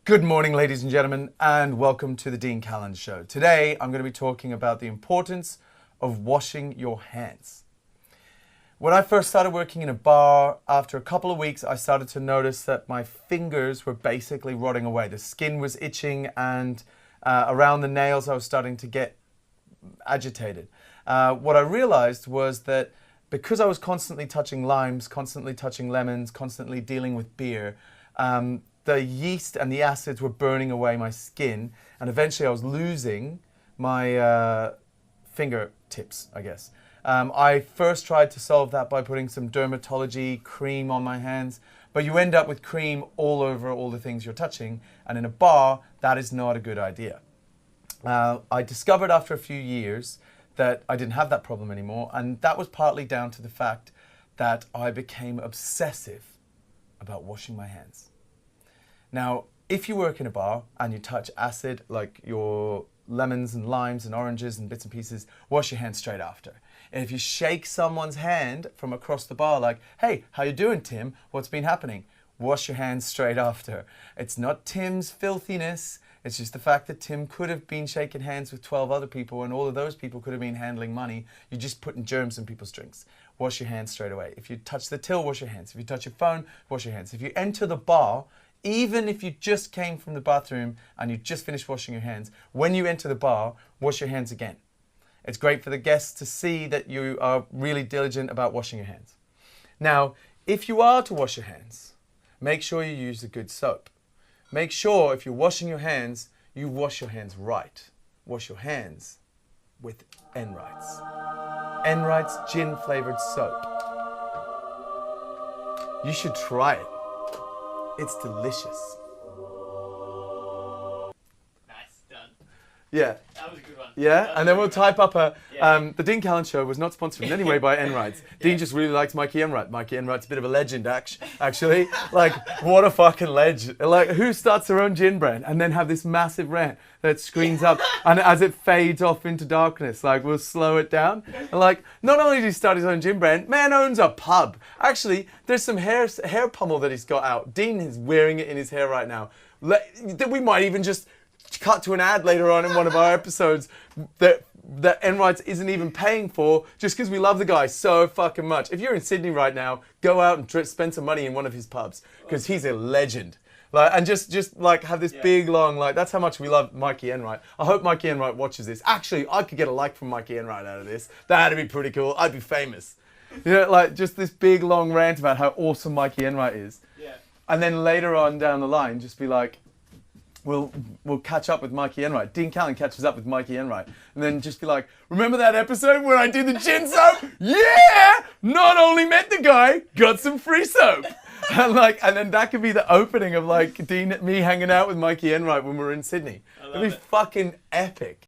Good morning, ladies and gentlemen, and welcome to the Dean Callan Show. Today, I'm going to be talking about the importance of washing your hands. When I first started working in a bar, after a couple of weeks, I started to notice that my fingers were basically rotting away. The skin was itching, and around the nails, I was starting to get agitated. What I realized was that because I was constantly touching limes, constantly touching lemons, constantly dealing with beer, the yeast and the acids were burning away my skin, and eventually I was losing my fingertips, I guess. I first tried to solve that by putting some dermatology cream on my hands, but you end up with cream all over all the things you're touching, and in a bar, that is not a good idea. I discovered after a few years that I didn't have that problem anymore, and that was partly down to the fact that I became obsessive about washing my hands. Now, if you work in a bar and you touch acid, like your lemons and limes and oranges and bits and pieces, wash your hands straight after. And if you shake someone's hand from across the bar, like, hey, how you doing, Tim? What's been happening? Wash your hands straight after. It's not Tim's filthiness. It's just the fact that Tim could have been shaking hands with 12 other people, and all of those people could have been handling money. You're just putting germs in people's drinks. Wash your hands straight away. If you touch the till, wash your hands. If you touch your phone, wash your hands. If you enter the bar, even if you just came from the bathroom and you just finished washing your hands, when you enter the bar, wash your hands again. It's great for the guests to see that you are really diligent about washing your hands. Now, if you are to wash your hands, make sure you use a good soap. Make sure if you're washing your hands, you wash your hands right. Wash your hands with Enright's. Enright's gin-flavored soap. You should try it. It's delicious. Nice, done. Yeah. That was a good one. Yeah, and then we'll type up a... Yeah. The Dean Callan Show was not sponsored in any way by Enright's. Dean just really likes Mikey Enright. Mikey Enright's a bit of a legend, actually. Like, what a fucking legend. Like, who starts their own gin brand and then have this massive rant that screens up, and as it fades off into darkness, like, we'll slow it down. And like, not only did he start his own gin brand, man owns a pub. Actually, there's some hair pummel that he's got out. Dean is wearing it in his hair right now. We might even just cut to an ad later on in one of our episodes that Enright's isn't even paying for, just because we love the guy so fucking much. If you're in Sydney right now, go out and spend some money in one of his pubs, because he's a legend. Like, and just like have this big long, like, that's how much we love Mikey Enright. I hope Mikey Enright watches this. Actually, I could get a like from Mikey Enright out of this. That'd be pretty cool. I'd be famous. You know, like, just this big long rant about how awesome Mikey Enright is. Yeah. And then later on down the line, just be like, we'll catch up with Mikey Enright. Dean Callan catches up with Mikey Enright. And then just be like, remember that episode where I did the gin soap? Yeah! Not only met the guy, got some free soap. And then that could be the opening of like me hanging out with Mikey Enright when we're in Sydney. It'd be fucking epic.